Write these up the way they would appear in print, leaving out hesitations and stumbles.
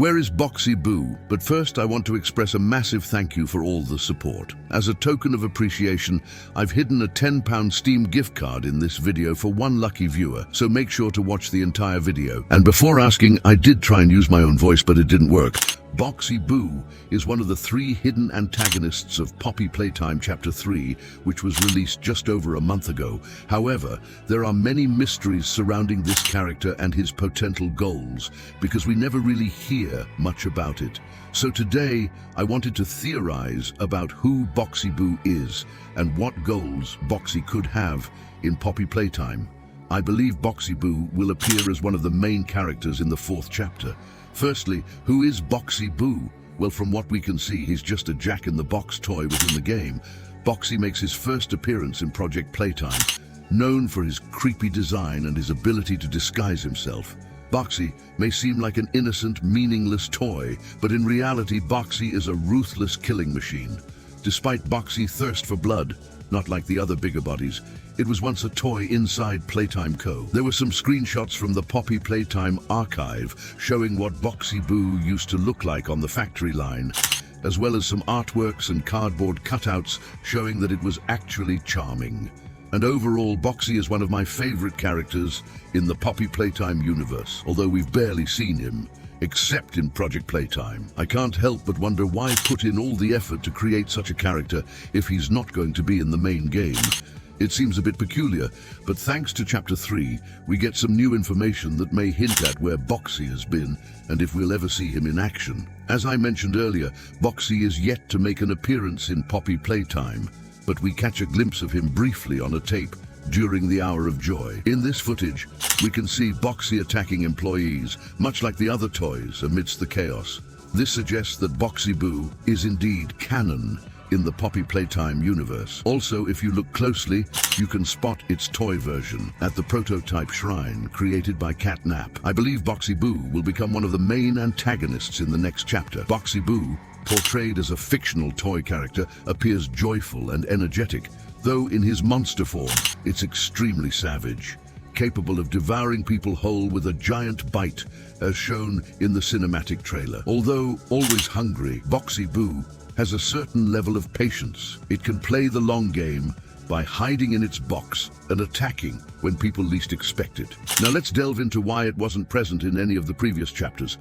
Where is Boxy Boo? But first I want to express a massive thank you for all the support. As a token of appreciation, I've hidden a £10 Steam gift card in this video for one lucky viewer, so make sure to watch the entire video. And before asking, I did try and use my own voice, but it didn't work. Boxy Boo is one of the 3 hidden antagonists of Poppy Playtime Chapter 3, which was released just over a month ago. However, there are many mysteries surrounding this character and his potential goals, because we never really hear much about it. So today, I wanted to theorize about who Boxy Boo is and what goals Boxy could have in Poppy Playtime. I believe Boxy Boo will appear as one of the main characters in the 4th chapter. Firstly, who is Boxy Boo? Well, from what we can see, he's just a jack-in-the-box toy within the game. Boxy makes his first appearance in Project Playtime, known for his creepy design and his ability to disguise himself. Boxy may seem like an innocent, meaningless toy, but in reality, Boxy is a ruthless killing machine. Despite Boxy's thirst for blood, not like the other bigger bodies, it was once a toy inside Playtime Co. There were some screenshots from the Poppy Playtime archive showing what Boxy Boo used to look like on the factory line, as well as some artworks and cardboard cutouts showing that it was actually charming. And overall, Boxy is one of my favorite characters in the Poppy Playtime universe, although we've barely seen him, except in Project Playtime. I can't help but wonder why put in all the effort to create such a character if he's not going to be in the main game. It seems a bit peculiar, but thanks to Chapter 3, we get some new information that may hint at where Boxy has been and if we'll ever see him in action. As I mentioned earlier, Boxy is yet to make an appearance in Poppy Playtime, but we catch a glimpse of him briefly on a tape during the Hour of Joy. In this footage, we can see Boxy attacking employees, much like the other toys, amidst the chaos. This suggests that Boxy Boo is indeed canon in the Poppy Playtime universe. Also, if you look closely, you can spot its toy version at the prototype shrine created by Cat Nap. I believe Boxy Boo will become one of the main antagonists in the next chapter. Boxy Boo, portrayed as a fictional toy character, appears joyful and energetic, though in his monster form, it's extremely savage, capable of devouring people whole with a giant bite, as shown in the cinematic trailer. Although always hungry, Boxy Boo has a certain level of patience. It can play the long game by hiding in its box and attacking when people least expect it. Now let's delve into why it wasn't present in any of the previous chapters.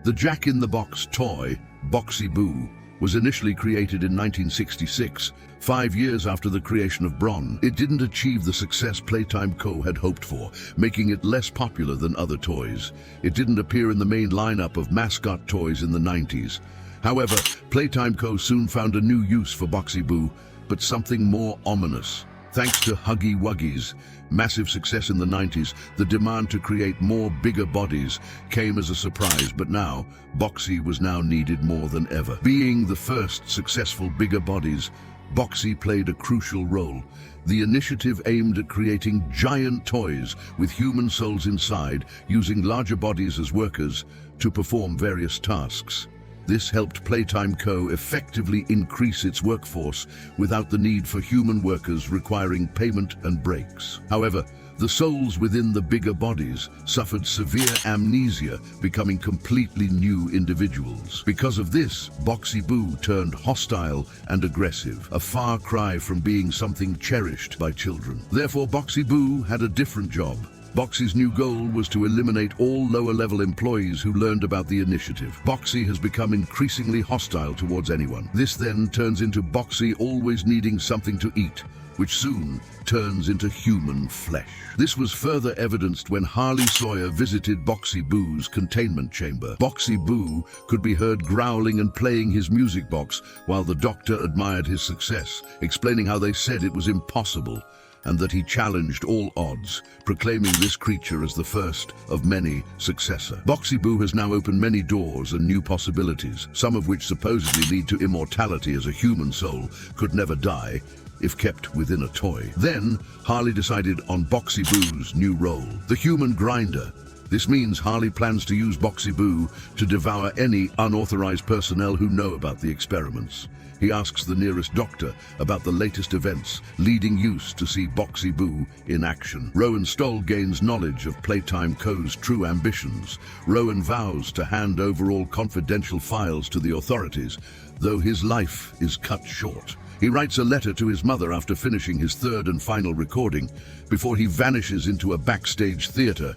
The Jack-in-the-Box toy, Boxy Boo, was initially created in 1966, 5 years after the creation of Bron. It didn't achieve the success Playtime Co. had hoped for, making it less popular than other toys. It didn't appear in the main lineup of mascot toys in the 90s. However, Playtime Co. soon found a new use for Boxy Boo, but something more ominous. Thanks to Huggy Wuggy's massive success in the 90s, the demand to create more bigger bodies came as a surprise, but now, Boxy was now needed more than ever. Being the first successful bigger bodies, Boxy played a crucial role. The initiative aimed at creating giant toys with human souls inside, using larger bodies as workers to perform various tasks. This helped Playtime Co. effectively increase its workforce without the need for human workers requiring payment and breaks. However, the souls within the bigger bodies suffered severe amnesia, becoming completely new individuals. Because of this, Boxy Boo turned hostile and aggressive, a far cry from being something cherished by children. Therefore, Boxy Boo had a different job. Boxy's new goal was to eliminate all lower-level employees who learned about the initiative. Boxy has become increasingly hostile towards anyone. This then turns into Boxy always needing something to eat, which soon turns into human flesh. This was further evidenced when Harley Sawyer visited Boxy Boo's containment chamber. Boxy Boo could be heard growling and playing his music box while the doctor admired his success, explaining how they said it was impossible and that he challenged all odds, proclaiming this creature as the first of many successor. Boxy Boo has now opened many doors and new possibilities, some of which supposedly lead to immortality, as a human soul could never die if kept within a toy. Then, Harley decided on Boxy Boo's new role, the human grinder. This means Harley plans to use Boxy Boo to devour any unauthorized personnel who know about the experiments. He asks the nearest doctor about the latest events, leading youths to see Boxy Boo in action. Rowan Stoll gains knowledge of Playtime Co.'s true ambitions. Rowan vows to hand over all confidential files to the authorities, though his life is cut short. He writes a letter to his mother after finishing his third and final recording, before he vanishes into a backstage theater.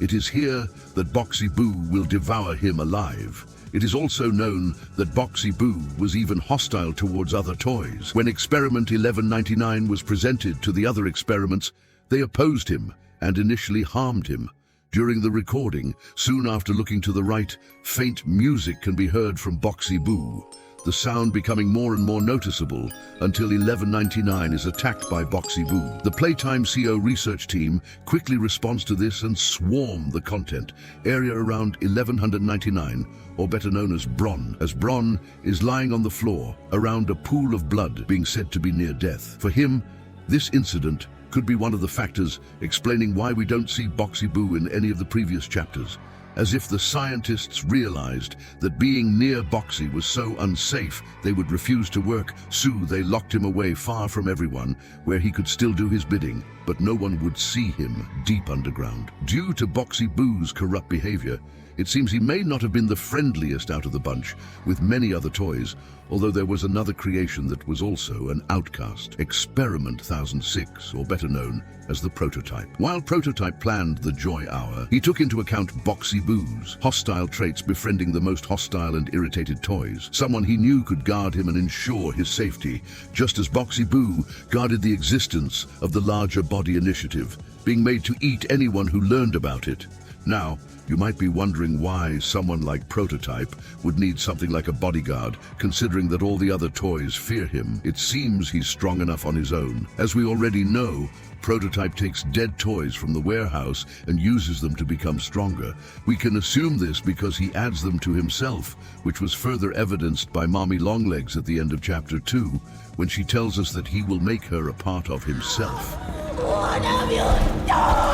It is here that Boxy Boo will devour him alive. It is also known that Boxy Boo was even hostile towards other toys. When Experiment 1199 was presented to the other experiments, they opposed him and initially harmed him. During the recording, soon after looking to the right, faint music can be heard from Boxy Boo, the sound becoming more and more noticeable until 1199 is attacked by Boxy Boo. The Playtime CO research team quickly responds to this and swarm the content area around 1199, or better known as Bron, as Bron is lying on the floor around a pool of blood, being said to be near death. For him, this incident could be one of the factors explaining why we don't see Boxy Boo in any of the previous chapters. As if the scientists realized that being near Boxy was so unsafe they would refuse to work, so they locked him away far from everyone, where he could still do his bidding, but no one would see him deep underground. Due to Boxy Boo's corrupt behavior, it seems he may not have been the friendliest out of the bunch with many other toys, although there was another creation that was also an outcast, Experiment 1006, or better known as the Prototype. While Prototype planned the Joy Hour, he took into account Boxy Boo's hostile traits, befriending the most hostile and irritated toys, someone he knew could guard him and ensure his safety, just as Boxy Boo guarded the existence of the larger body initiative, being made to eat anyone who learned about it. Now, you might be wondering why someone like Prototype would need something like a bodyguard, considering that all the other toys fear him. It seems he's strong enough on his own. As we already know, Prototype takes dead toys from the warehouse and uses them to become stronger. We can assume this because he adds them to himself, which was further evidenced by Mommy Longlegs at the end of Chapter 2, when she tells us that he will make her a part of himself. What have you done?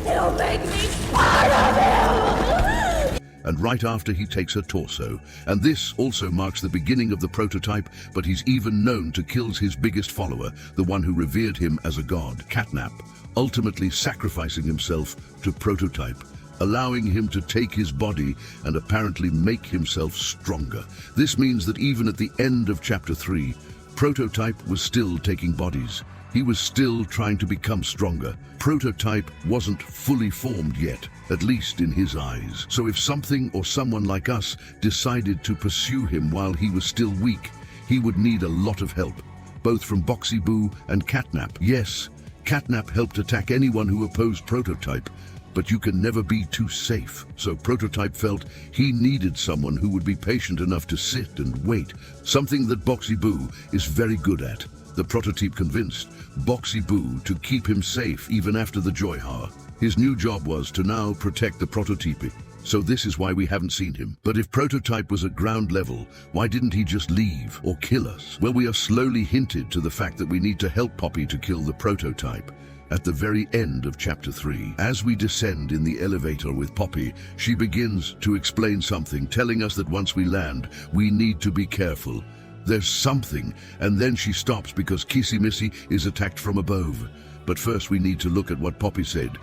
He'll make me part of him! And right after he takes her torso, and this also marks the beginning of the Prototype, but he's even known to kill his biggest follower, the one who revered him as a god, Catnap, ultimately sacrificing himself to Prototype, allowing him to take his body and apparently make himself stronger. This means that even at the end of Chapter 3, Prototype was still taking bodies. He was still trying to become stronger. Prototype wasn't fully formed yet, at least in his eyes. So if something or someone like us decided to pursue him while he was still weak, he would need a lot of help, both from Boxy Boo and Catnap. Yes, Catnap helped attack anyone who opposed Prototype, but you can never be too safe. So Prototype felt he needed someone who would be patient enough to sit and wait, something that Boxy Boo is very good at. The Prototype convinced Boxy Boo to keep him safe even after the Joy Hour. His new job was to now protect the Prototype, so this is why we haven't seen him. But if Prototype was at ground level, why didn't he just leave or kill us? Well, we are slowly hinted to the fact that we need to help Poppy to kill the Prototype. At the very end of Chapter 3, as we descend in the elevator with Poppy, she begins to explain something, telling us that once we land, we need to be careful. There's something, and then she stops because Kissy Missy is attacked from above. But first we need to look at what Poppy said.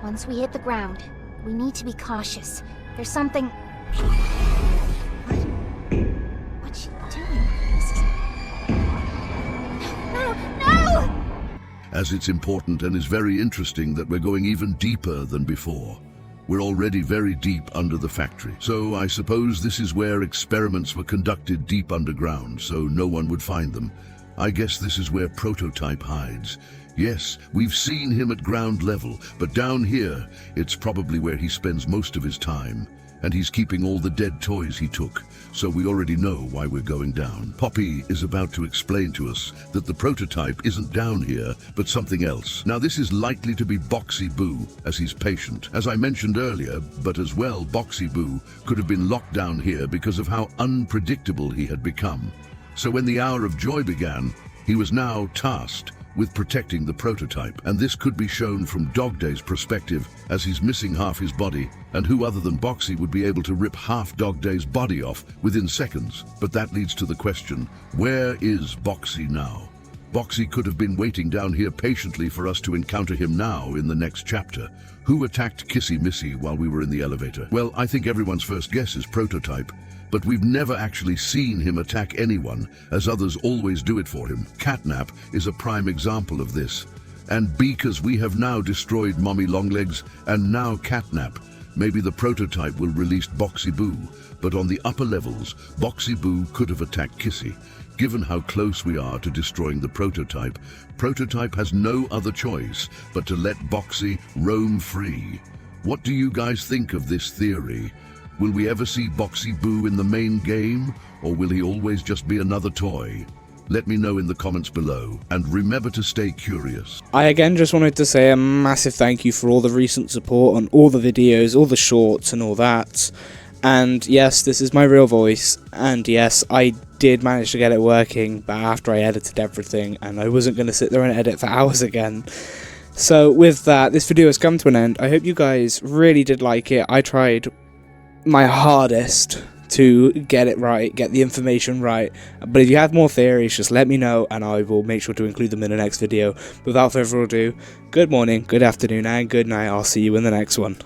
Once we hit the ground, we need to be cautious. There's something... What's she doing? No! As it's important and is very interesting that we're going even deeper than before. We're already very deep under the factory. So I suppose this is where experiments were conducted deep underground, so no one would find them. I guess this is where Prototype hides. Yes, we've seen him at ground level, but down here, it's probably where he spends most of his time. And he's keeping all the dead toys he took, so we already know why we're going down. Poppy is about to explain to us that the Prototype isn't down here, but something else. Now this is likely to be Boxy Boo, as he's patient, as I mentioned earlier, but as well Boxy Boo could have been locked down here because of how unpredictable he had become. So when the Hour of Joy began, he was now tasked with protecting the prototype. And this could be shown from Dogday's perspective, as he's missing half his body, and who other than Boxy would be able to rip half Dogday's body off within seconds? But that leads to the question, where is Boxy now? Boxy could have been waiting down here patiently for us to encounter him now in the next chapter. Who attacked Kissy Missy while we were in the elevator? Well, I think everyone's first guess is Prototype, but we've never actually seen him attack anyone, as others always do it for him. Catnap is a prime example of this. And because we have now destroyed Mommy Longlegs and now Catnap, maybe the Prototype will release Boxy Boo, but on the upper levels, Boxy Boo could have attacked Kissy. Given how close we are to destroying the Prototype, Prototype has no other choice but to let Boxy roam free. What do you guys think of this theory? Will we ever see Boxy Boo in the main game, or will he always just be another toy? Let me know in the comments below, and remember to stay curious. I again just wanted to say a massive thank you for all the recent support on all the videos, all the shorts and all that. And yes, this is my real voice, and yes, I did manage to get it working, but after I edited everything, and I wasn't going to sit there and edit for hours again. So with that, this video has come to an end. I hope you guys really did like it. I tried my hardest to get it right, get the information right, but if you have more theories, just let me know and I will make sure to include them in the next video. Without further ado, good morning, good afternoon and good night. I'll see you in the next one.